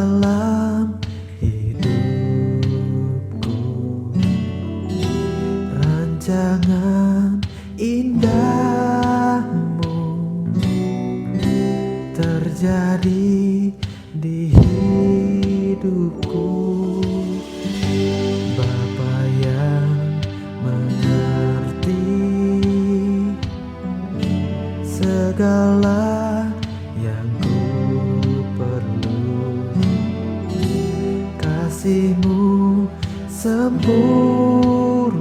dalam hidupku, rancangan indahmu terjadi di hidupku. Bapa yang mengerti segala yang ku perlu, kasih-Mu sempurna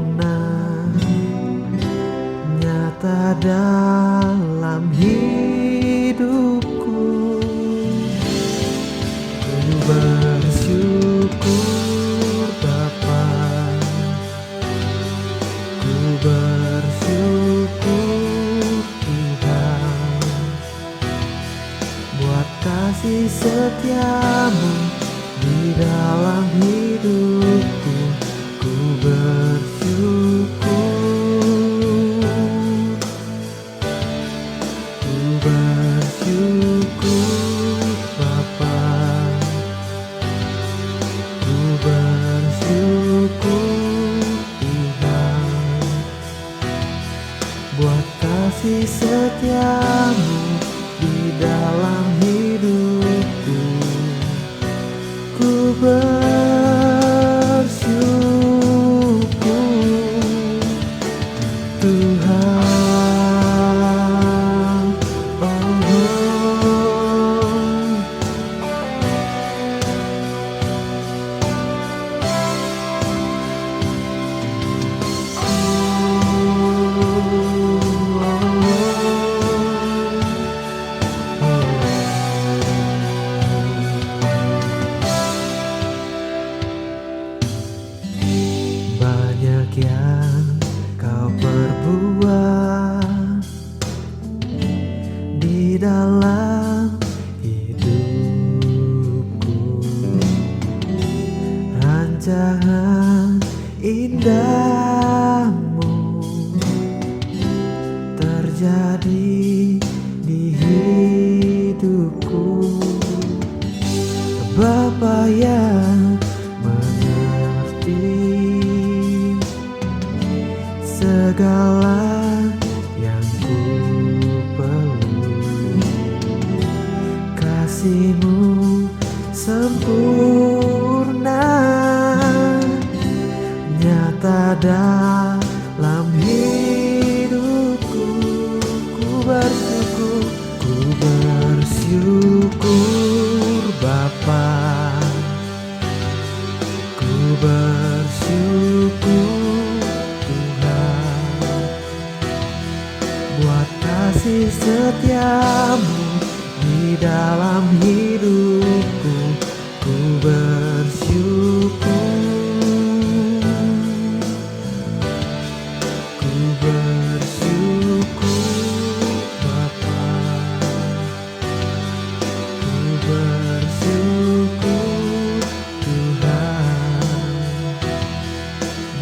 nyata dalam hidupku. Ku bersyukur Bapa, ku bersyukur Tuhan, buat kasih setia-Mu di dalam hidupku. Ku bersyukur, ku bersyukur Bapa, ku bersyukur Tuhan, buat kasih setia-Mu di dalam hidupku. Ku bersyukur Tuhan, banyak yang Kau perbuat di dalam hidupku, rancangan indahmu terjadi di hidupku. Bapa yang mengerti segala yang ku perlu, kasih-Mu sempurna nyata dalam hidupku. Ku bersyukur, ku bersyukur Bapa, ku bersyukur Tuhan, buat kasih setia-Mu di dalam hidupku. Ku bersyukur, ku bersyukur Bapa, ku bersyukur Tuhan,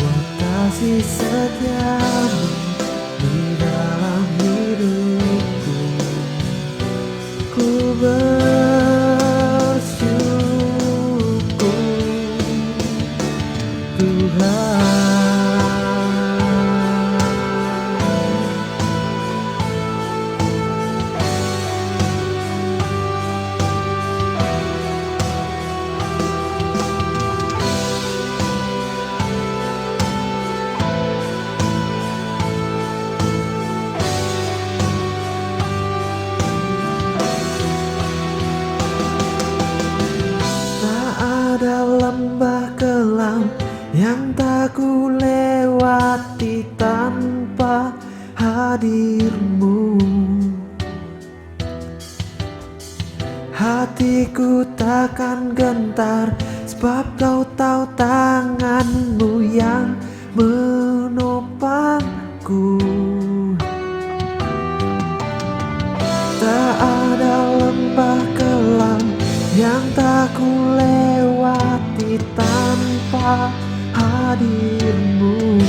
buat kasih setia-Mu di dalam hidupku. Ku bersyukur Tuhan. Ada lembah kelam yang tak ku lewati tanpa hadir-Mu. Hatiku takkan gentar, sebab Kau tahu tangan-Mu yang menopangku. Tak ada lembah kelam yang tak ku lewati tanpa hadir-Mu.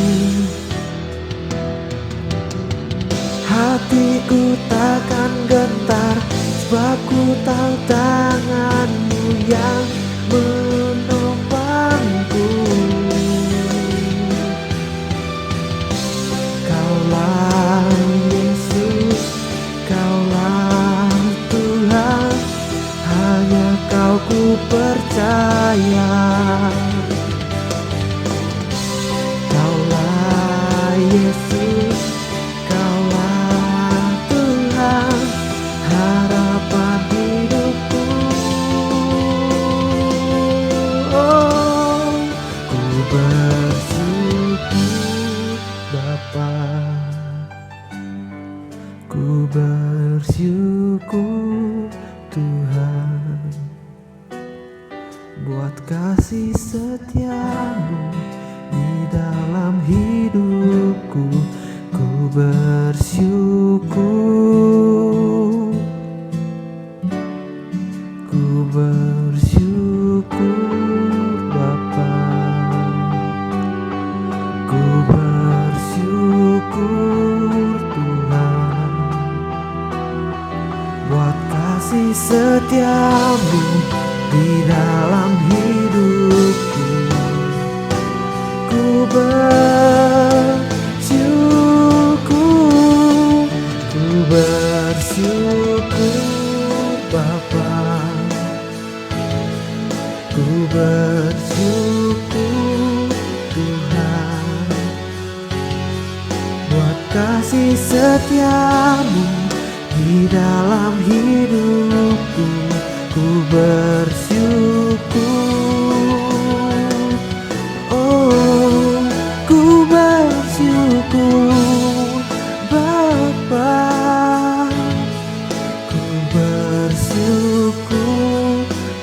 Hatiku takkan gentar, sebab ku tahu tangan-Mu yang percaya. Kaulah Yesus, Kaulah Tuhan, harapan hidupku. Oh, ku bersyukur Bapa, ku bersyukur Tuhan, buat kasih setiamu di dalam hidupku. Ku bersyukur, ku bersyukur Bapa, ku bersyukur Tuhan, buat kasih setiamu di dalam hidupku. Ku bersyukur, ku bersyukur Bapa, ku bersyukur Tuhan, buat kasih setiamu di dalam hidupku. Ku bersyukur, oh, ku bersyukur Bapa, ku bersyukur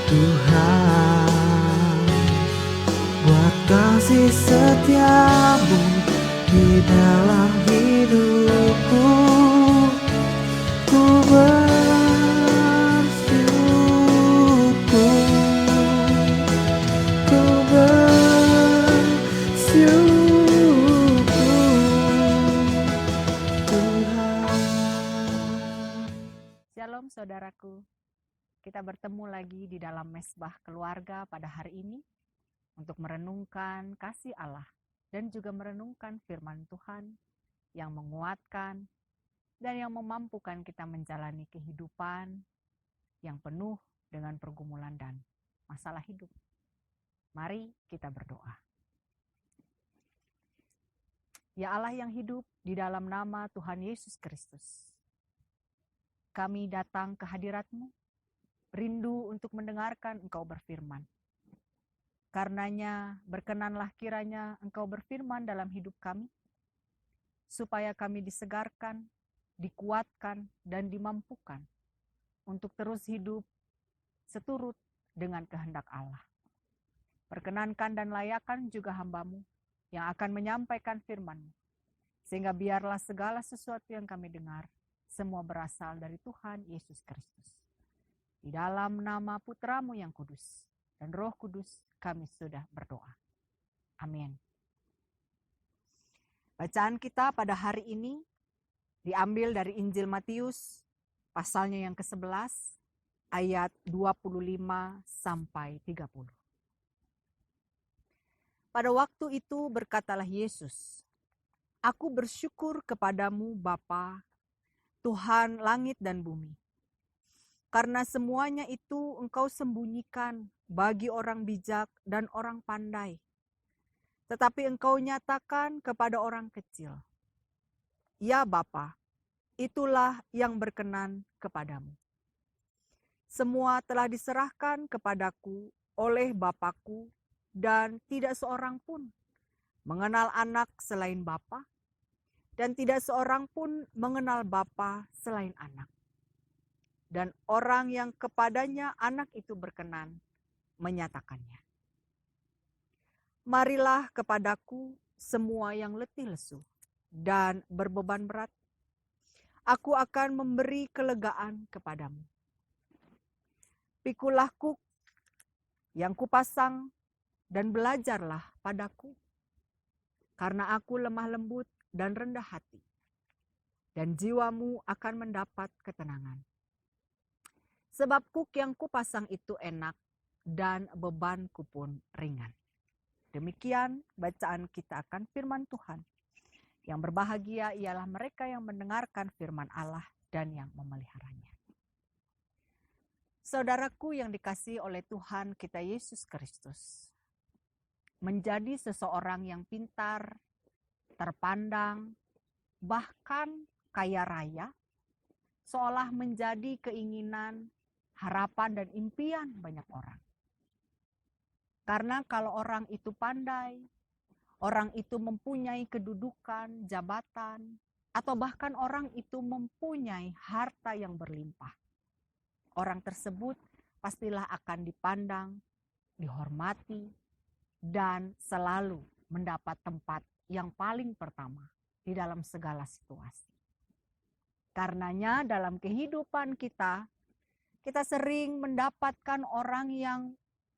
Tuhan, buat kasih setiamu di dalam hidupku. Ku Shalom saudaraku, kita bertemu lagi di dalam mesbah keluarga pada hari ini untuk merenungkan kasih Allah dan juga merenungkan firman Tuhan yang menguatkan dan yang memampukan kita menjalani kehidupan yang penuh dengan pergumulan dan masalah hidup. Mari kita berdoa. Ya Allah yang hidup, di dalam nama Tuhan Yesus Kristus, kami datang ke hadirat-Mu, rindu untuk mendengarkan Engkau berfirman. Karenanya berkenanlah kiranya Engkau berfirman dalam hidup kami, supaya kami disegarkan, dikuatkan, dan dimampukan untuk terus hidup seturut dengan kehendak Allah. Perkenankan dan layakan juga hamba-Mu yang akan menyampaikan firman-Mu, sehingga biarlah segala sesuatu yang kami dengar semua berasal dari Tuhan Yesus Kristus. Di dalam nama Putra-Mu yang kudus dan Roh Kudus kami sudah berdoa. Amin. Bacaan kita pada hari ini diambil dari Injil Matius pasalnya yang ke-11 ayat 25 sampai 30. Pada waktu itu berkatalah Yesus, "Aku bersyukur kepadamu Bapa, Tuhan langit dan bumi, karena semuanya itu Engkau sembunyikan bagi orang bijak dan orang pandai, tetapi Engkau nyatakan kepada orang kecil. Ya Bapa, itulah yang berkenan kepadamu. Semua telah diserahkan kepadaku oleh Bapakku, dan tidak seorang pun mengenal anak selain Bapa, dan tidak seorang pun mengenal Bapa selain anak. Dan orang yang kepadanya anak itu berkenan menyatakannya. Marilah kepadaku semua yang letih lesu dan berbeban berat. Aku akan memberi kelegaan kepadamu. Pikulah kuk yang kupasang dan belajarlah padaku, karena aku lemah lembut dan rendah hati, dan jiwamu akan mendapat ketenangan. Sebab kuk yang kupasang itu enak dan bebanku pun ringan." Demikian bacaan kita akan firman Tuhan. Yang berbahagia ialah mereka yang mendengarkan firman Allah dan yang memeliharanya. Saudaraku yang dikasihi oleh Tuhan kita Yesus Kristus, menjadi seseorang yang pintar, terpandang, bahkan kaya raya, seolah menjadi keinginan, harapan, dan impian banyak orang. Karena kalau orang itu pandai, orang itu mempunyai kedudukan, jabatan, atau bahkan orang itu mempunyai harta yang berlimpah, orang tersebut pastilah akan dipandang, dihormati, dan selalu mendapat tempat yang paling pertama di dalam segala situasi. Karenanya dalam kehidupan kita sering mendapatkan orang yang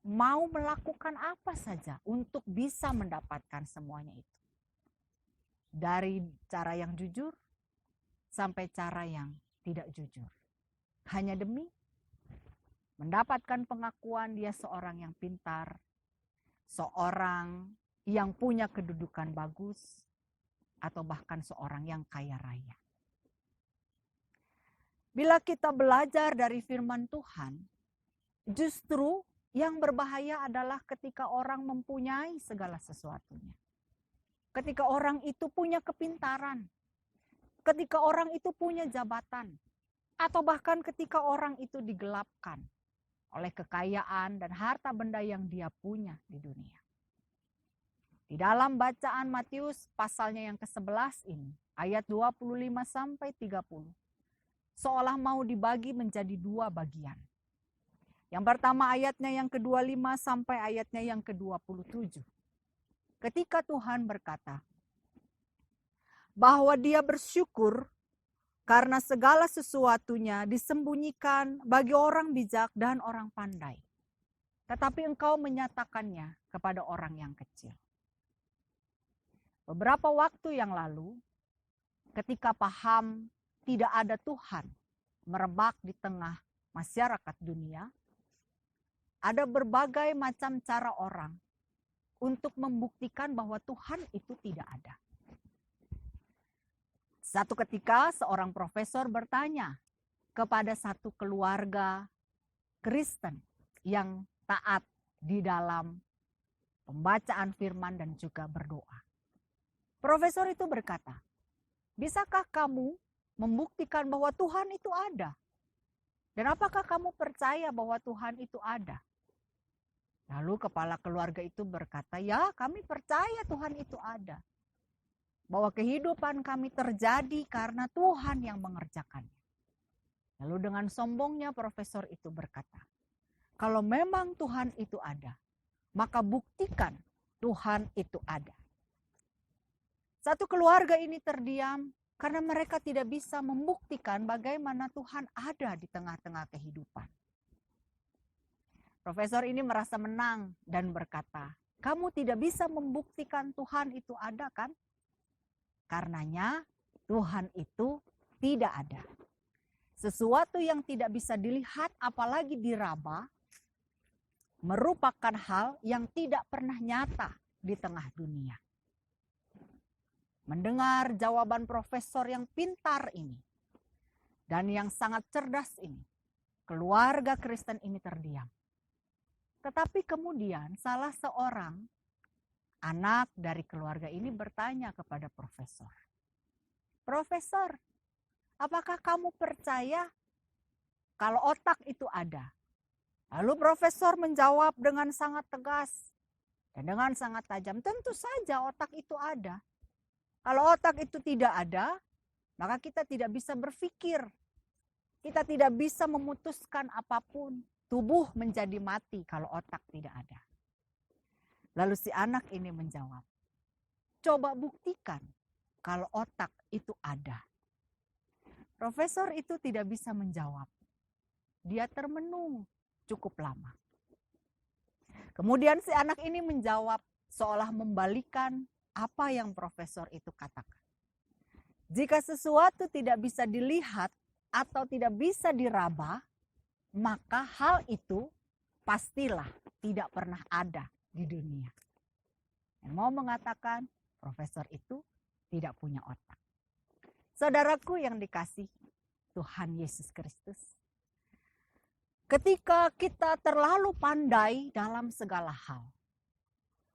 mau melakukan apa saja untuk bisa mendapatkan semuanya itu. Dari cara yang jujur sampai cara yang tidak jujur. Hanya demi mendapatkan pengakuan dia seorang yang pintar, seorang yang punya kedudukan bagus, atau bahkan seorang yang kaya raya. Bila kita belajar dari firman Tuhan, justru yang berbahaya adalah ketika orang mempunyai segala sesuatunya. Ketika orang itu punya kepintaran, ketika orang itu punya jabatan, atau bahkan ketika orang itu digelapkan oleh kekayaan dan harta benda yang dia punya di dunia. Di dalam bacaan Matius pasalnya yang ke-11 ini, ayat 25 sampai 30, seolah mau dibagi menjadi dua bagian. Yang pertama ayatnya yang ke-25 sampai ayatnya yang ke-27. Ketika Tuhan berkata bahwa dia bersyukur karena segala sesuatunya disembunyikan bagi orang bijak dan orang pandai. Tetapi engkau menyatakannya kepada orang yang kecil. Beberapa waktu yang lalu, ketika paham tidak ada Tuhan merebak di tengah masyarakat dunia, ada berbagai macam cara orang untuk membuktikan bahwa Tuhan itu tidak ada. Satu ketika seorang profesor bertanya kepada satu keluarga Kristen yang taat di dalam pembacaan firman dan juga berdoa. Profesor itu berkata, bisakah kamu membuktikan bahwa Tuhan itu ada? Dan apakah kamu percaya bahwa Tuhan itu ada? Lalu kepala keluarga itu berkata, ya kami percaya Tuhan itu ada. Bahwa kehidupan kami terjadi karena Tuhan yang mengerjakannya. Lalu dengan sombongnya profesor itu berkata, kalau memang Tuhan itu ada, maka buktikan Tuhan itu ada. Satu keluarga ini terdiam karena mereka tidak bisa membuktikan bagaimana Tuhan ada di tengah-tengah kehidupan. Profesor ini merasa menang dan berkata, kamu tidak bisa membuktikan Tuhan itu ada kan? Karenanya Tuhan itu tidak ada. Sesuatu yang tidak bisa dilihat apalagi diraba merupakan hal yang tidak pernah nyata di tengah dunia. Mendengar jawaban profesor yang pintar ini dan yang sangat cerdas ini, keluarga Kristen ini terdiam. Tetapi kemudian salah seorang anak dari keluarga ini bertanya kepada profesor. Profesor, apakah kamu percaya kalau otak itu ada? Lalu profesor menjawab dengan sangat tegas dan dengan sangat tajam. Tentu saja otak itu ada. Kalau otak itu tidak ada, maka kita tidak bisa berpikir. Kita tidak bisa memutuskan apapun. Tubuh menjadi mati kalau otak tidak ada. Lalu si anak ini menjawab, coba buktikan kalau otak itu ada. Profesor itu tidak bisa menjawab. Dia termenung cukup lama. Kemudian si anak ini menjawab seolah membalikan apa yang profesor itu katakan. Jika sesuatu tidak bisa dilihat atau tidak bisa diraba, maka hal itu pastilah tidak pernah ada di dunia. Yang mau mengatakan profesor itu tidak punya otak. Saudaraku yang dikasihi Tuhan Yesus Kristus. ketika kita terlalu pandai dalam segala hal,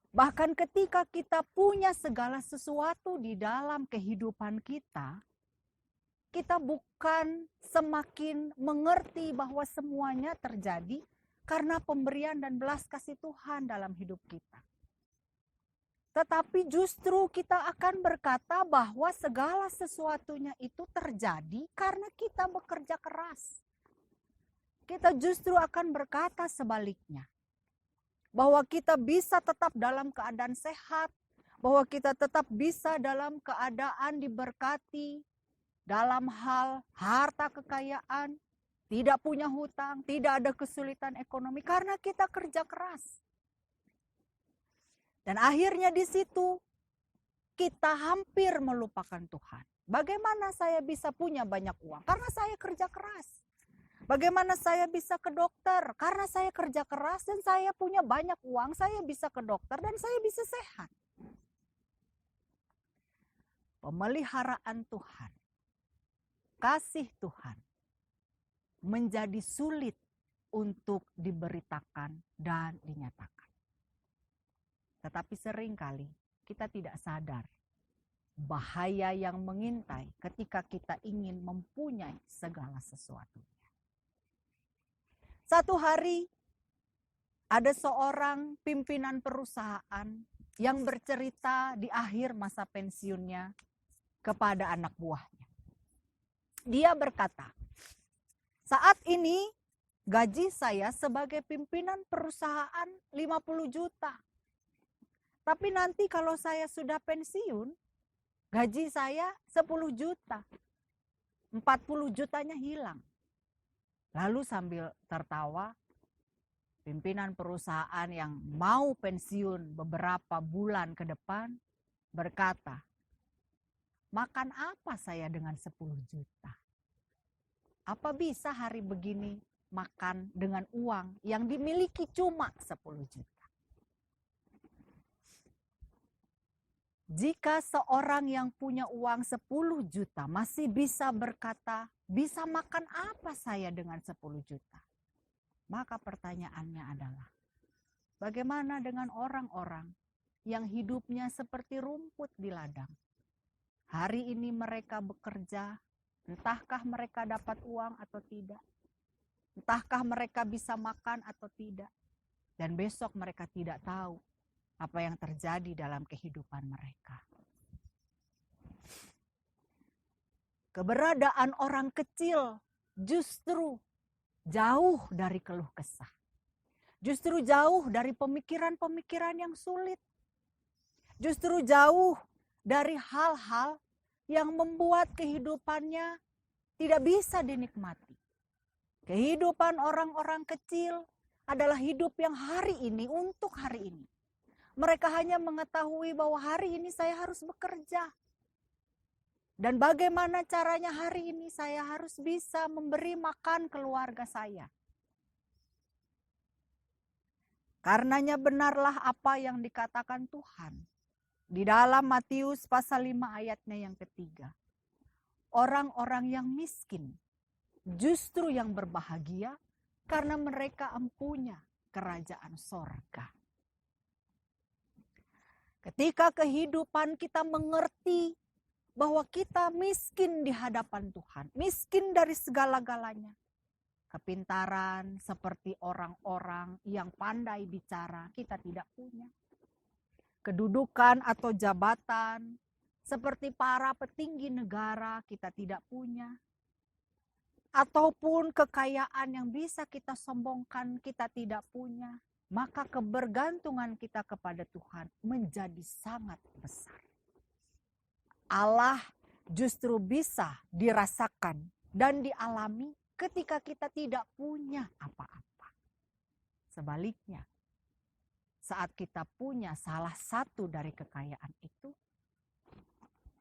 bahkan ketika kita punya segala sesuatu di dalam kehidupan kita, kita bukan semakin mengerti bahwa semuanya terjadi karena pemberian dan belas kasih Tuhan dalam hidup kita. Tetapi justru kita akan berkata bahwa segala sesuatunya itu terjadi karena kita bekerja keras. Kita justru akan berkata sebaliknya. Bahwa kita bisa tetap dalam keadaan sehat, bahwa kita tetap bisa dalam keadaan diberkati, dalam hal harta kekayaan, tidak punya hutang, tidak ada kesulitan ekonomi, karena kita kerja keras. Dan akhirnya di situ kita hampir melupakan Tuhan. Bagaimana saya bisa punya banyak uang? Karena saya kerja keras. Bagaimana saya bisa ke dokter? Karena saya kerja keras dan saya punya banyak uang, saya bisa ke dokter dan saya bisa sehat. Pemeliharaan Tuhan, kasih Tuhan menjadi sulit untuk diberitakan dan dinyatakan. Tetapi seringkali kita tidak sadar bahaya yang mengintai ketika kita ingin mempunyai segala sesuatu. Satu hari ada seorang pimpinan perusahaan yang bercerita di akhir masa pensiunnya kepada anak buahnya. Dia berkata, saat ini gaji saya sebagai pimpinan perusahaan 50 juta. Tapi nanti kalau saya sudah pensiun, gaji saya 10 juta. 40 jutanya hilang. Lalu sambil tertawa, pimpinan perusahaan yang mau pensiun beberapa bulan ke depan berkata, makan apa saya dengan 10 juta? Apa bisa hari begini makan dengan uang yang dimiliki cuma 10 juta? Jika seorang yang punya uang 10 juta masih bisa berkata, bisa makan apa saya dengan 10 juta? Maka pertanyaannya adalah, bagaimana dengan orang-orang yang hidupnya seperti rumput di ladang? Hari ini mereka bekerja, entahkah mereka dapat uang atau tidak? Entahkah mereka bisa makan atau tidak? Dan besok mereka tidak tahu apa yang terjadi dalam kehidupan mereka. Keberadaan orang kecil justru jauh dari keluh kesah. Justru jauh dari pemikiran-pemikiran yang sulit. Justru jauh dari hal-hal yang membuat kehidupannya tidak bisa dinikmati. Kehidupan orang-orang kecil adalah hidup yang hari ini untuk hari ini. Mereka hanya mengetahui bahwa hari ini saya harus bekerja. Dan bagaimana caranya hari ini saya harus bisa memberi makan keluarga saya. Karenanya benarlah apa yang dikatakan Tuhan. Di dalam Matius pasal 5 ayatnya yang ketiga. Orang-orang yang miskin justru yang berbahagia karena mereka empunya kerajaan sorga. Ketika kehidupan kita mengerti bahwa kita miskin di hadapan Tuhan, miskin dari segala-galanya. Kepintaran seperti orang-orang yang pandai bicara, kita tidak punya. Kedudukan atau jabatan seperti para petinggi negara, kita tidak punya. Ataupun kekayaan yang bisa kita sombongkan, kita tidak punya. Maka kebergantungan kita kepada Tuhan menjadi sangat besar. Allah justru bisa dirasakan dan dialami ketika kita tidak punya apa-apa. Sebaliknya, saat kita punya salah satu dari kekayaan itu,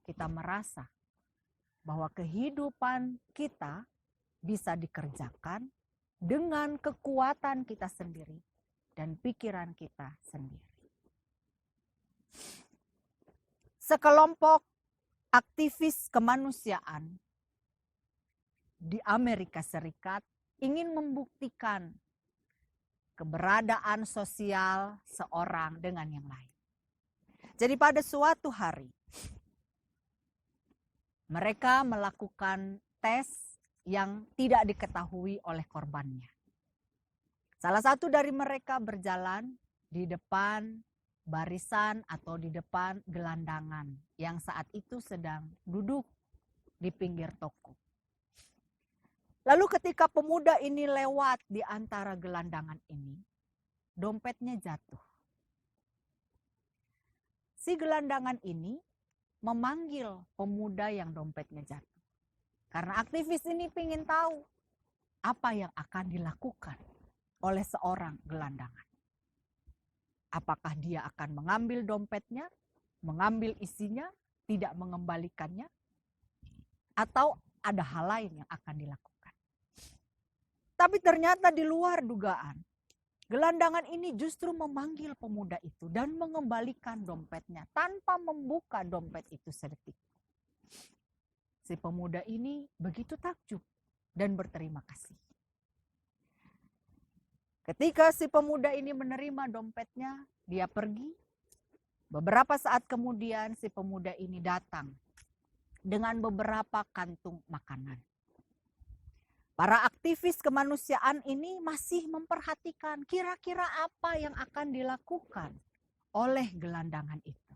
kita merasa bahwa kehidupan kita bisa dikerjakan dengan kekuatan kita sendiri dan pikiran kita sendiri. Sekelompok aktivis kemanusiaan di Amerika Serikat ingin membuktikan keberadaan sosial seorang dengan yang lain. Jadi pada suatu hari, mereka melakukan tes yang tidak diketahui oleh korbannya. Salah satu dari mereka berjalan di depan barisan atau di depan gelandangan yang saat itu sedang duduk di pinggir toko. Lalu ketika pemuda ini lewat di antara gelandangan ini, dompetnya jatuh. Si gelandangan ini memanggil pemuda yang dompetnya jatuh. Karena aktivis ini ingin tahu apa yang akan dilakukan oleh seorang gelandangan. Apakah dia akan mengambil dompetnya, mengambil isinya, tidak mengembalikannya, atau ada hal lain yang akan dilakukan. Tapi ternyata di luar dugaan, gelandangan ini justru memanggil pemuda itu dan mengembalikan dompetnya tanpa membuka dompet itu sedetik. Si pemuda ini begitu takjub dan berterima kasih. Ketika si pemuda ini menerima dompetnya, dia pergi. Beberapa saat kemudian si pemuda ini datang dengan beberapa kantung makanan. Para aktivis kemanusiaan ini masih memperhatikan kira-kira apa yang akan dilakukan oleh gelandangan itu.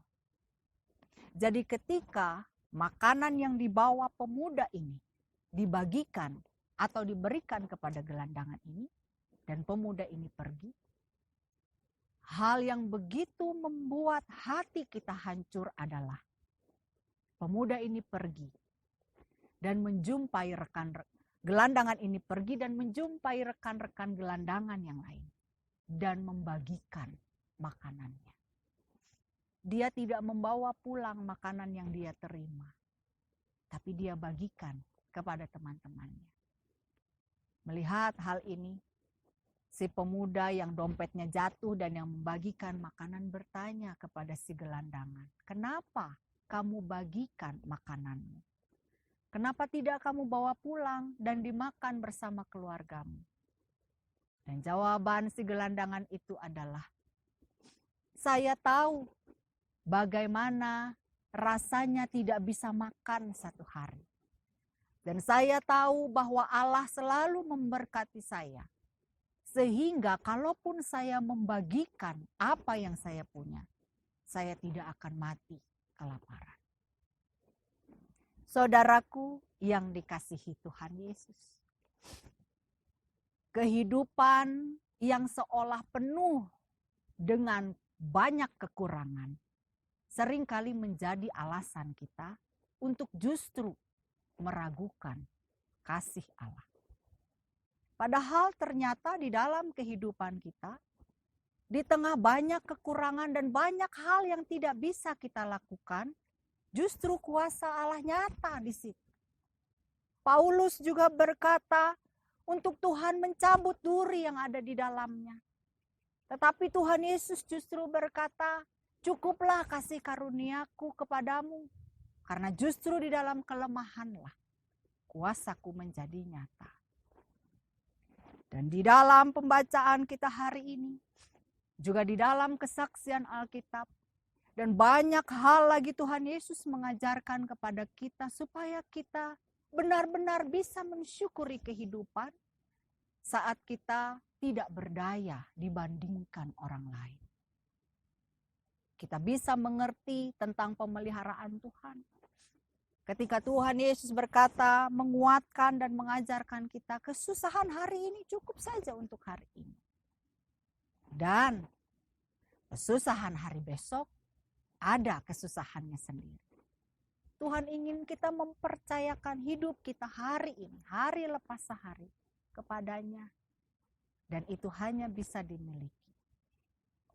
Jadi ketika makanan yang dibawa pemuda ini dibagikan atau diberikan kepada gelandangan ini dan pemuda ini pergi, hal yang begitu membuat hati kita hancur adalah pemuda ini pergi dan menjumpai gelandangan ini pergi dan menjumpai rekan-rekan gelandangan yang lain dan membagikan makanannya. Dia tidak membawa pulang makanan yang dia terima, tapi dia bagikan kepada teman-temannya. Melihat hal ini, si pemuda yang dompetnya jatuh dan yang membagikan makanan bertanya kepada si gelandangan, "Kenapa kamu bagikan makananmu? Kenapa tidak kamu bawa pulang dan dimakan bersama keluargamu?" Dan jawaban si gelandangan itu adalah, "Saya tahu bagaimana rasanya tidak bisa makan satu hari. Dan saya tahu bahwa Allah selalu memberkati saya. Sehingga kalaupun saya membagikan apa yang saya punya, saya tidak akan mati kelaparan." Saudaraku yang dikasihi Tuhan Yesus, kehidupan yang seolah penuh dengan banyak kekurangan seringkali menjadi alasan kita untuk justru meragukan kasih Allah. Padahal ternyata di dalam kehidupan kita, di tengah banyak kekurangan dan banyak hal yang tidak bisa kita lakukan, justru kuasa Allah nyata di situ. Paulus juga berkata, untuk Tuhan mencabut duri yang ada di dalamnya. Tetapi Tuhan Yesus justru berkata, "Cukuplah kasih karuniaku kepadamu, karena justru di dalam kelemahanlah kuasaku menjadi nyata." Dan di dalam pembacaan kita hari ini, juga di dalam kesaksian Alkitab, dan banyak hal lagi Tuhan Yesus mengajarkan kepada kita supaya kita benar-benar bisa mensyukuri kehidupan saat kita tidak berdaya dibandingkan orang lain. Kita bisa mengerti tentang pemeliharaan Tuhan. Ketika Tuhan Yesus berkata, menguatkan dan mengajarkan kita, kesusahan hari ini cukup saja untuk hari ini. Dan kesusahan hari besok ada kesusahannya sendiri. Tuhan ingin kita mempercayakan hidup kita hari ini, hari lepas sehari kepadanya. Dan itu hanya bisa dimiliki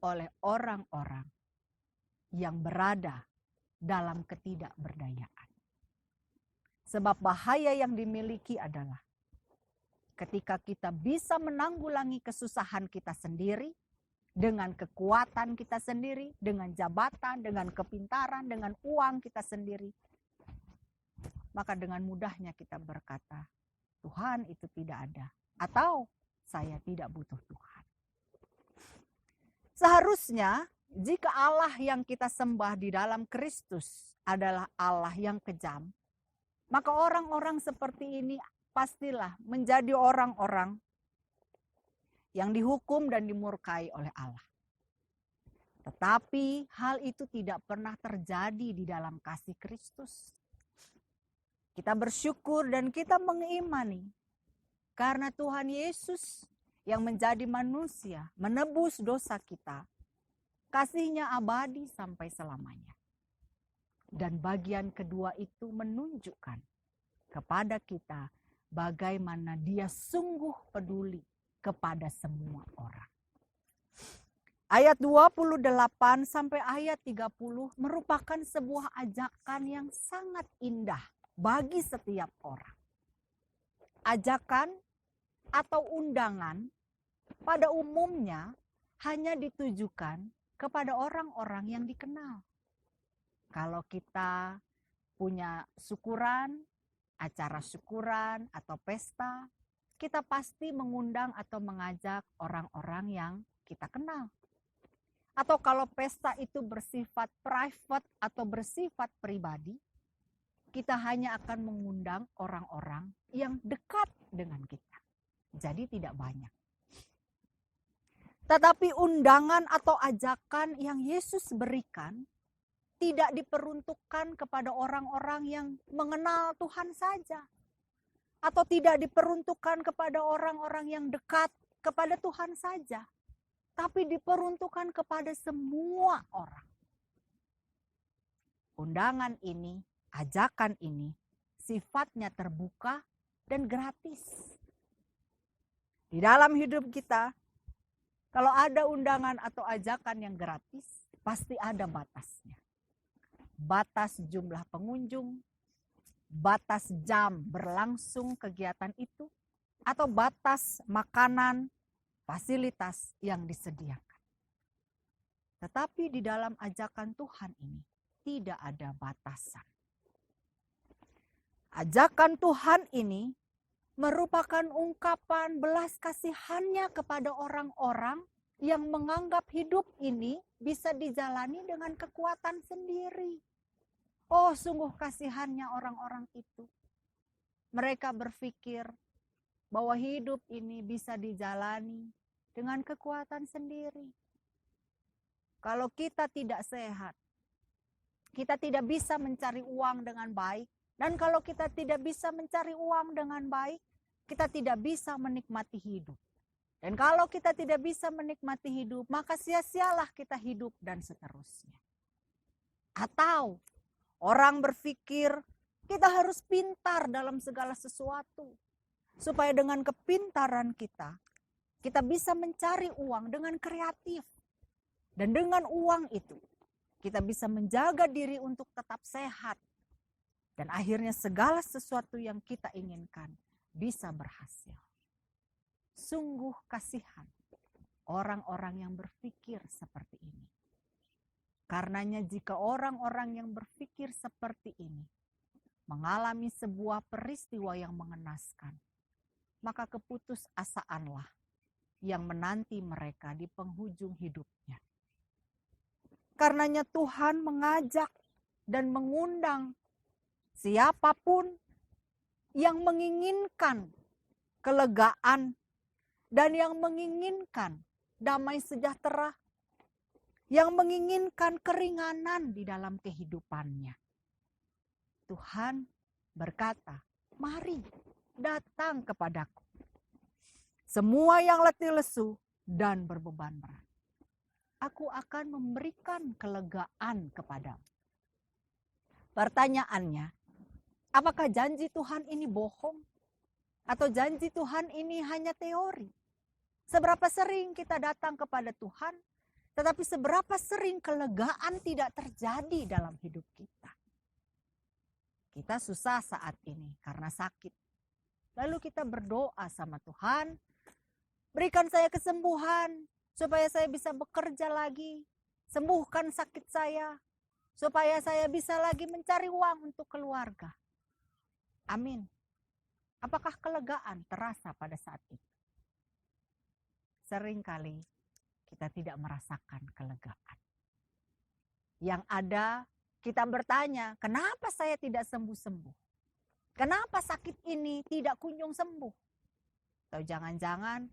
oleh orang-orang yang berada dalam ketidakberdayaan. Sebab bahaya yang dimiliki adalah ketika kita bisa menanggulangi kesusahan kita sendiri, dengan kekuatan kita sendiri, dengan jabatan, dengan kepintaran, dengan uang kita sendiri, maka dengan mudahnya kita berkata, Tuhan itu tidak ada, atau saya tidak butuh Tuhan. Seharusnya jika Allah yang kita sembah di dalam Kristus adalah Allah yang kejam, maka orang-orang seperti ini pastilah menjadi orang-orang yang dihukum dan dimurkai oleh Allah. Tetapi hal itu tidak pernah terjadi di dalam kasih Kristus. Kita bersyukur dan kita mengimani karena Tuhan Yesus yang menjadi manusia menebus dosa kita. Kasih-Nya abadi sampai selamanya. Dan bagian kedua itu menunjukkan kepada kita bagaimana Dia sungguh peduli kepada semua orang. Ayat 28 sampai ayat 30 merupakan sebuah ajakan yang sangat indah bagi setiap orang. Ajakan atau undangan pada umumnya hanya ditujukan kepada orang-orang yang dikenal. Kalau kita punya syukuran, acara syukuran atau pesta, kita pasti mengundang atau mengajak orang-orang yang kita kenal. Atau kalau pesta itu bersifat private atau bersifat pribadi, kita hanya akan mengundang orang-orang yang dekat dengan kita. Jadi tidak banyak. Tetapi undangan atau ajakan yang Yesus berikan tidak diperuntukkan kepada orang-orang yang mengenal Tuhan saja. Atau tidak diperuntukkan kepada orang-orang yang dekat kepada Tuhan saja. Tapi diperuntukkan kepada semua orang. Undangan ini, ajakan ini, sifatnya terbuka dan gratis. Di dalam hidup kita, kalau ada undangan atau ajakan yang gratis, pasti ada batasnya. Batas jumlah pengunjung, batas jam berlangsung kegiatan itu, atau batas makanan, fasilitas yang disediakan. Tetapi di dalam ajakan Tuhan ini tidak ada batasan. Ajakan Tuhan ini merupakan ungkapan belas kasihannya kepada orang-orang yang menganggap hidup ini bisa dijalani dengan kekuatan sendiri. Oh, sungguh kasihannya orang-orang itu. Mereka berpikir bahwa hidup ini bisa dijalani dengan kekuatan sendiri. Kalau kita tidak sehat, kita tidak bisa mencari uang dengan baik. Dan kalau kita tidak bisa mencari uang dengan baik, kita tidak bisa menikmati hidup. Dan kalau kita tidak bisa menikmati hidup, maka sia-sialah kita hidup dan seterusnya. Atau orang berpikir kita harus pintar dalam segala sesuatu. Supaya dengan kepintaran kita bisa mencari uang dengan kreatif. Dan dengan uang itu, kita bisa menjaga diri untuk tetap sehat. Dan akhirnya segala sesuatu yang kita inginkan bisa berhasil. Sungguh kasihan orang-orang yang berpikir seperti ini. Karenanya jika orang-orang yang berpikir seperti ini mengalami sebuah peristiwa yang mengenaskan, maka keputusasaanlah yang menanti mereka di penghujung hidupnya. Karenanya Tuhan mengajak dan mengundang siapapun yang menginginkan kelegaan dan yang menginginkan damai sejahtera, yang menginginkan keringanan di dalam kehidupannya. Tuhan berkata, mari datang kepadaku. Semua yang letih lesu dan berbeban berat. Aku akan memberikan kelegaan kepadamu. Pertanyaannya, apakah janji Tuhan ini bohong? Atau janji Tuhan ini hanya teori? Seberapa sering kita datang kepada Tuhan, tetapi seberapa sering kelegaan tidak terjadi dalam hidup kita. Kita susah saat ini karena sakit. Lalu kita berdoa sama Tuhan, berikan saya kesembuhan supaya saya bisa bekerja lagi. Sembuhkan sakit saya supaya saya bisa lagi mencari uang untuk keluarga. Amin. Apakah kelegaan terasa pada saat itu? Seringkali kita tidak merasakan kelegaan. Yang ada kita bertanya, kenapa saya tidak sembuh-sembuh? Kenapa sakit ini tidak kunjung sembuh? Atau jangan-jangan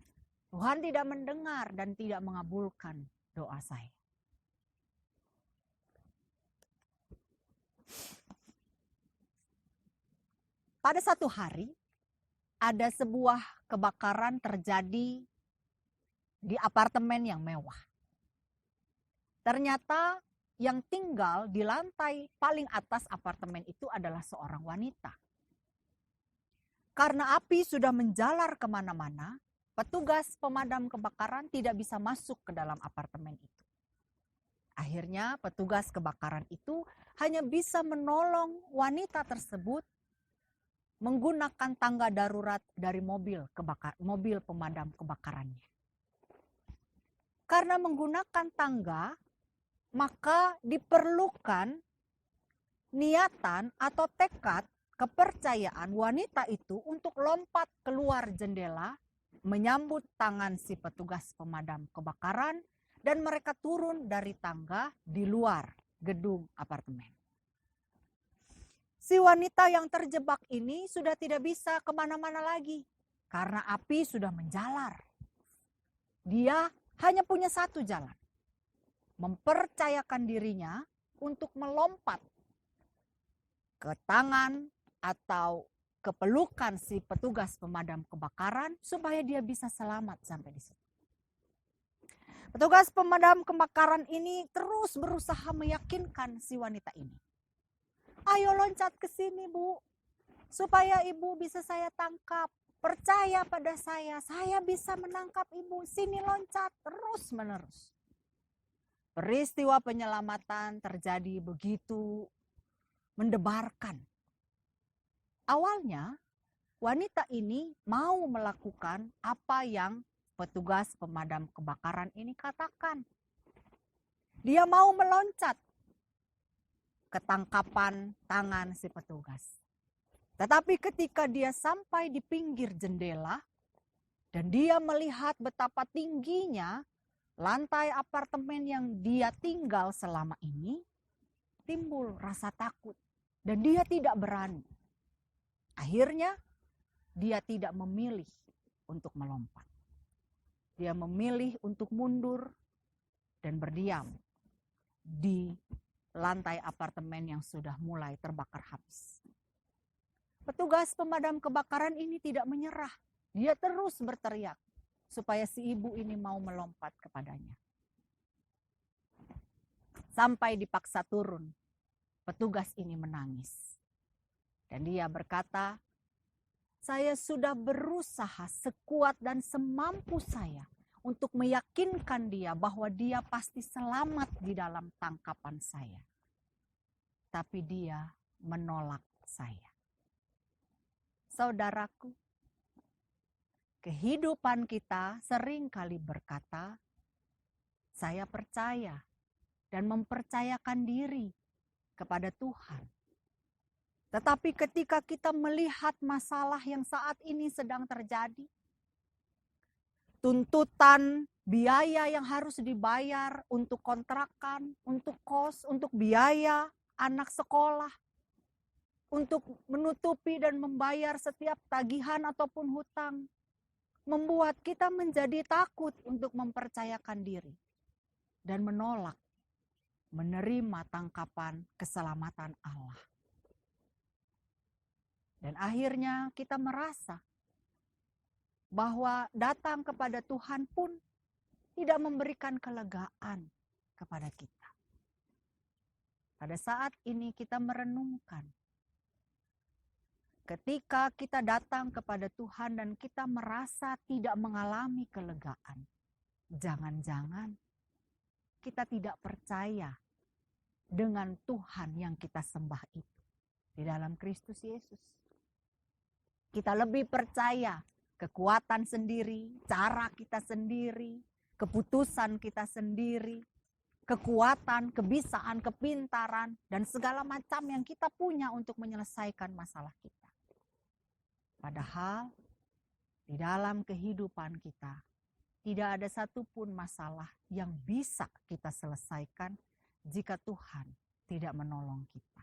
Tuhan tidak mendengar dan tidak mengabulkan doa saya. Pada satu hari, ada sebuah kebakaran terjadi di apartemen yang mewah. Ternyata yang tinggal di lantai paling atas apartemen itu adalah seorang wanita. Karena api sudah menjalar kemana-mana, petugas pemadam kebakaran tidak bisa masuk ke dalam apartemen itu. Akhirnya petugas kebakaran itu hanya bisa menolong wanita tersebut menggunakan tangga darurat dari mobil pemadam kebakarannya. Karena menggunakan tangga, maka diperlukan niatan atau tekad kepercayaan wanita itu untuk lompat keluar jendela, menyambut tangan si petugas pemadam kebakaran, dan mereka turun dari tangga di luar gedung apartemen. Si wanita yang terjebak ini sudah tidak bisa kemana-mana lagi karena api sudah menjalar. Dia hanya punya satu jalan, mempercayakan dirinya untuk melompat ke tangan atau ke pelukan si petugas pemadam kebakaran supaya dia bisa selamat sampai di situ. Petugas pemadam kebakaran ini terus berusaha meyakinkan si wanita ini. Ayo loncat ke sini, Bu, supaya Ibu bisa saya tangkap. Percaya pada saya bisa menangkap Ibu. Sini loncat, terus menerus. Peristiwa penyelamatan terjadi begitu mendebarkan. Awalnya, wanita ini mau melakukan apa yang petugas pemadam kebakaran ini katakan. Dia mau meloncat ke tangkapan tangan si petugas. Tetapi ketika dia sampai di pinggir jendela dan dia melihat betapa tingginya lantai apartemen yang dia tinggal selama ini, timbul rasa takut dan dia tidak berani. Akhirnya dia tidak memilih untuk melompat. Dia memilih untuk mundur dan berdiam di lantai apartemen yang sudah mulai terbakar habis. Petugas pemadam kebakaran ini tidak menyerah. Dia terus berteriak supaya si ibu ini mau melompat kepadanya. Sampai dipaksa turun, petugas ini menangis. Dan dia berkata, saya sudah berusaha sekuat dan semampu saya untuk meyakinkan dia bahwa dia pasti selamat di dalam tangkapan saya. Tapi dia menolak saya. Saudaraku, kehidupan kita seringkali berkata, saya percaya dan mempercayakan diri kepada Tuhan. Tetapi ketika kita melihat masalah yang saat ini sedang terjadi, tuntutan biaya yang harus dibayar untuk kontrakan, untuk kos, untuk biaya anak sekolah, untuk menutupi dan membayar setiap tagihan ataupun hutang, membuat kita menjadi takut untuk mempercayakan diri dan menolak menerima tangkapan keselamatan Allah. Dan akhirnya kita merasa bahwa datang kepada Tuhan pun tidak memberikan kelegaan kepada kita. Pada saat ini kita merenungkan, ketika kita datang kepada Tuhan dan kita merasa tidak mengalami kelegaan, jangan-jangan kita tidak percaya dengan Tuhan yang kita sembah itu di dalam Kristus Yesus. Kita lebih percaya kekuatan sendiri, cara kita sendiri, keputusan kita sendiri, kekuatan, kebisaan, kepintaran, dan segala macam yang kita punya untuk menyelesaikan masalah kita. Padahal di dalam kehidupan kita tidak ada satupun masalah yang bisa kita selesaikan jika Tuhan tidak menolong kita.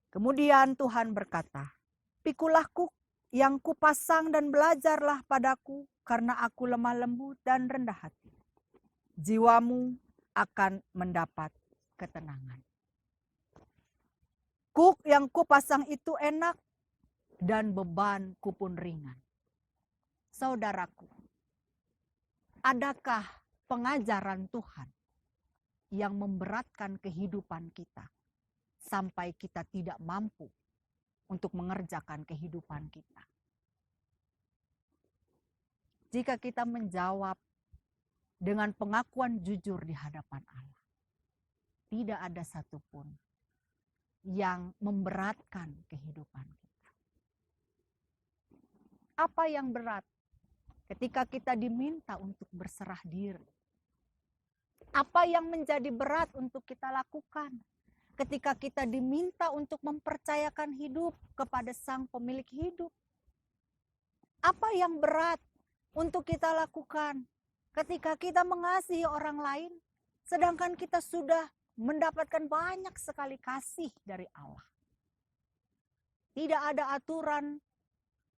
Kemudian Tuhan berkata, "Pikulah yang kupasang dan belajarlah padaku, karena aku lemah lembut dan rendah hati. Jiwamu akan mendapat ketenangan." Kuk yang kupasang itu enak dan bebanku pun ringan. Saudaraku, adakah pengajaran Tuhan yang memberatkan kehidupan kita sampai kita tidak mampu untuk mengerjakan kehidupan kita? Jika kita menjawab dengan pengakuan jujur di hadapan Allah, tidak ada satupun yang memberatkan kehidupan kita. Apa yang berat? Ketika kita diminta untuk berserah diri. Apa yang menjadi berat untuk kita lakukan? Ketika kita diminta untuk mempercayakan hidup kepada Sang Pemilik hidup. Apa yang berat untuk kita lakukan? Ketika kita mengasihi orang lain, sedangkan kita sudah mendapatkan banyak sekali kasih dari Allah. Tidak ada aturan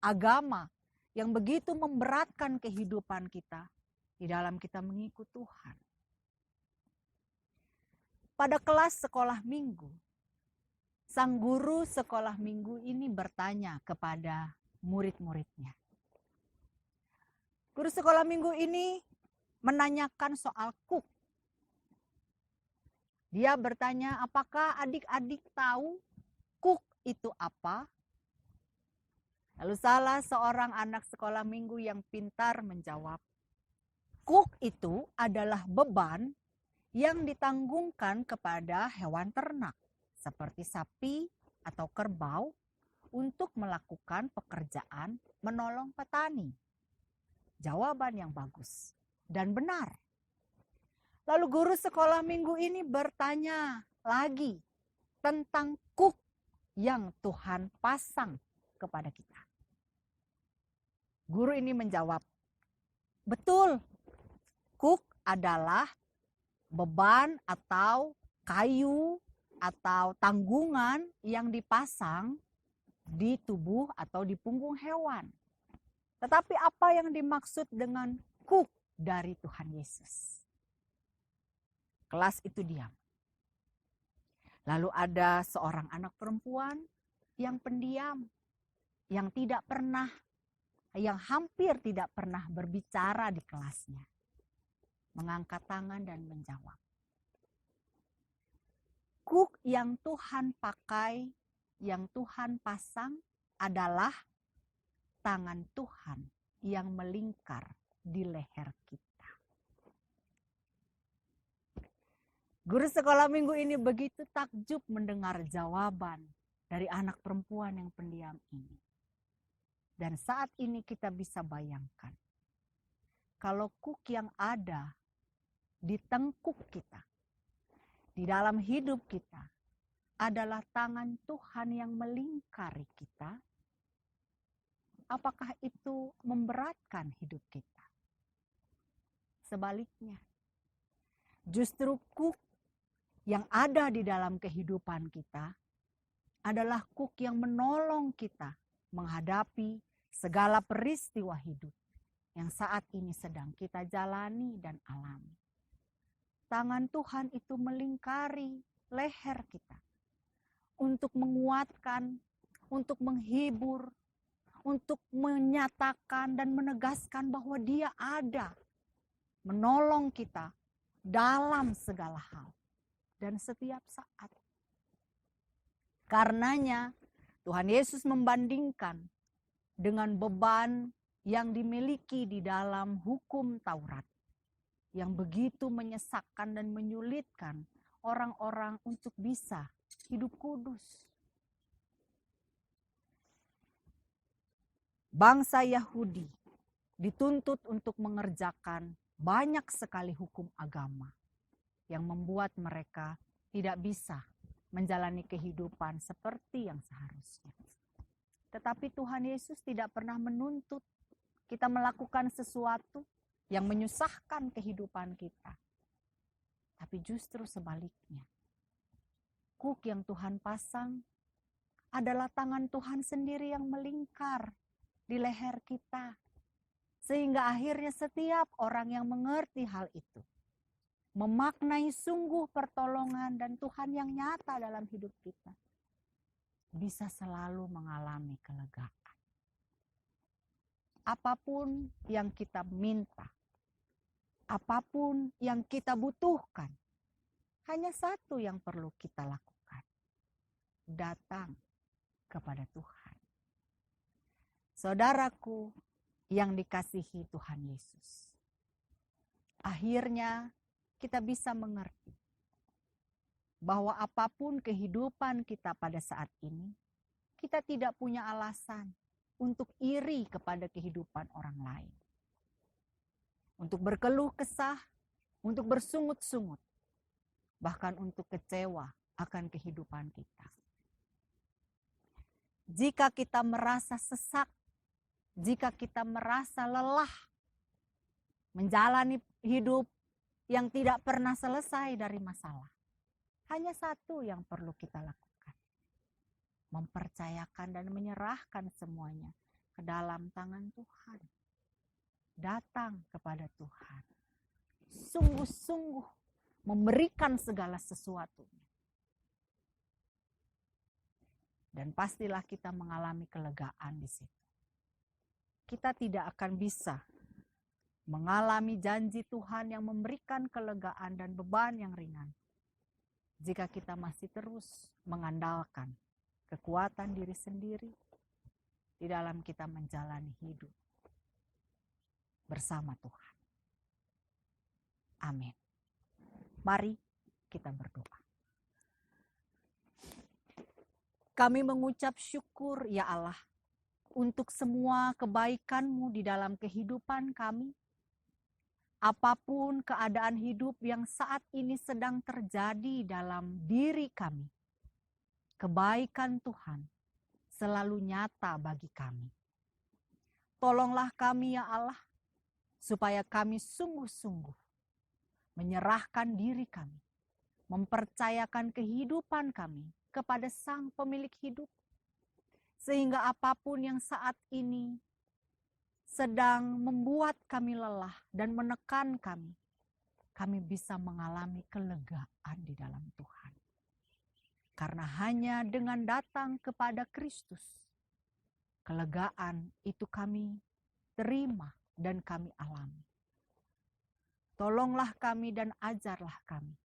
agama yang begitu memberatkan kehidupan kita di dalam kita mengikut Tuhan. Pada kelas sekolah minggu, sang guru sekolah minggu ini bertanya kepada murid-muridnya. Guru sekolah minggu ini menanyakan soal kuk. Dia bertanya, apakah adik-adik tahu kuk itu apa? Lalu salah seorang anak sekolah minggu yang pintar menjawab, kuk itu adalah beban yang ditanggungkan kepada hewan ternak seperti sapi atau kerbau untuk melakukan pekerjaan menolong petani. Jawaban yang bagus dan benar. Lalu guru sekolah minggu ini bertanya lagi tentang kuk yang Tuhan pasang kepada kita. Guru ini menjawab, betul, kuk adalah beban atau kayu atau tanggungan yang dipasang di tubuh atau di punggung hewan. Tetapi apa yang dimaksud dengan kuk dari Tuhan Yesus? Kelas itu diam. Lalu ada seorang anak perempuan yang pendiam, yang hampir tidak pernah berbicara di kelasnya. Mengangkat tangan dan menjawab. Kuk yang Tuhan pakai, yang Tuhan pasang adalah tangan Tuhan yang melingkar di leher kita. Guru sekolah minggu ini begitu takjub mendengar jawaban dari anak perempuan yang pendiam ini. Dan saat ini kita bisa bayangkan, kalau kuk yang ada di tengkuk kita, di dalam hidup kita, adalah tangan Tuhan yang melingkari kita, apakah itu memberatkan hidup kita? Sebaliknya, justru kuk yang ada di dalam kehidupan kita adalah kuk yang menolong kita menghadapi segala peristiwa hidup yang saat ini sedang kita jalani dan alami. Tangan Tuhan itu melingkari leher kita untuk menguatkan, untuk menghibur, untuk menyatakan dan menegaskan bahwa Dia ada, menolong kita dalam segala hal dan setiap saat. Karenanya Tuhan Yesus membandingkan dengan beban yang dimiliki di dalam hukum Taurat yang begitu menyesakkan dan menyulitkan orang-orang untuk bisa hidup kudus. Bangsa Yahudi dituntut untuk mengerjakan banyak sekali hukum agama yang membuat mereka tidak bisa menjalani kehidupan seperti yang seharusnya. Tetapi Tuhan Yesus tidak pernah menuntut kita melakukan sesuatu yang menyusahkan kehidupan kita. Tapi justru sebaliknya. Kuk yang Tuhan pasang adalah tangan Tuhan sendiri yang melingkar di leher kita. Sehingga akhirnya setiap orang yang mengerti hal itu, memaknai sungguh pertolongan dan Tuhan yang nyata dalam hidup kita, bisa selalu mengalami kelegaan. Apapun yang kita minta, apapun yang kita butuhkan, hanya satu yang perlu kita lakukan. Datang kepada Tuhan. Saudaraku yang dikasihi Tuhan Yesus. Akhirnya kita bisa mengerti bahwa apapun kehidupan kita pada saat ini, kita tidak punya alasan untuk iri kepada kehidupan orang lain. Untuk berkeluh kesah, untuk bersungut-sungut, bahkan untuk kecewa akan kehidupan kita. Jika kita merasa sesak, jika kita merasa lelah menjalani hidup yang tidak pernah selesai dari masalah, hanya satu yang perlu kita lakukan. Mempercayakan dan menyerahkan semuanya ke dalam tangan Tuhan. Datang kepada Tuhan. Sungguh-sungguh memberikan segala sesuatunya. Dan pastilah kita mengalami kelegaan di situ. Kita tidak akan bisa mengalami janji Tuhan yang memberikan kelegaan dan beban yang ringan jika kita masih terus mengandalkan kekuatan diri sendiri di dalam kita menjalani hidup bersama Tuhan. Amin. Mari kita berdoa. Kami mengucap syukur ya Allah untuk semua kebaikan-Mu di dalam kehidupan kami. Apapun keadaan hidup yang saat ini sedang terjadi dalam diri kami, kebaikan Tuhan selalu nyata bagi kami. Tolonglah kami ya Allah, supaya kami sungguh-sungguh menyerahkan diri kami, mempercayakan kehidupan kami kepada Sang Pemilik hidup, sehingga apapun yang saat ini sedang membuat kami lelah dan menekan kami, kami bisa mengalami kelegaan di dalam Tuhan. Karena hanya dengan datang kepada Kristus, kelegaan itu kami terima dan kami alami. Tolonglah kami dan ajarlah kami,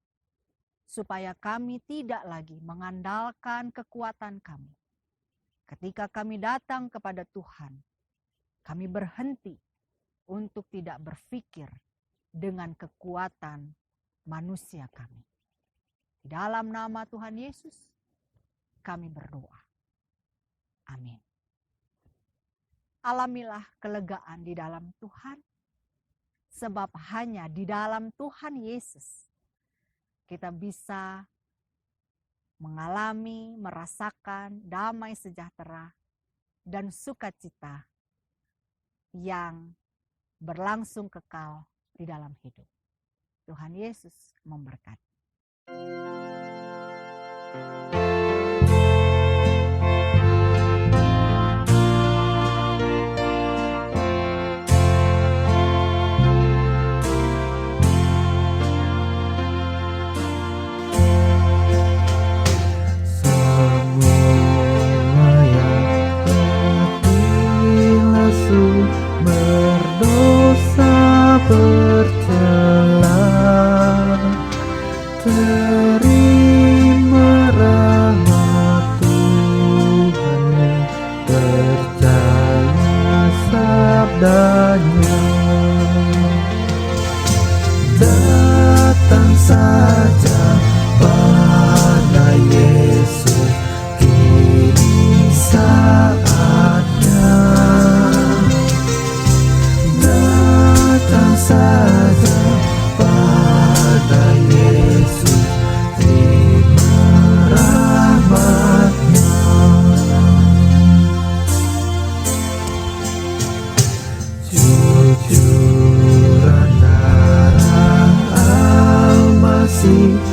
supaya kami tidak lagi mengandalkan kekuatan kami. Ketika kami datang kepada Tuhan, kami berhenti untuk tidak berpikir dengan kekuatan manusia kami. Di dalam nama Tuhan Yesus, kami berdoa. Amin. Alamilah kelegaan di dalam Tuhan, sebab hanya di dalam Tuhan Yesus kita bisa mengalami, merasakan damai sejahtera dan sukacita yang berlangsung kekal di dalam hidup. Tuhan Yesus memberkati. Berdosa bercela, terima rahmat Tuhan, percaya sabdanya. Datang saja pada Yesus, kini saatnya. Datang saja pada Yesus, terima rahmat-Nya. kasih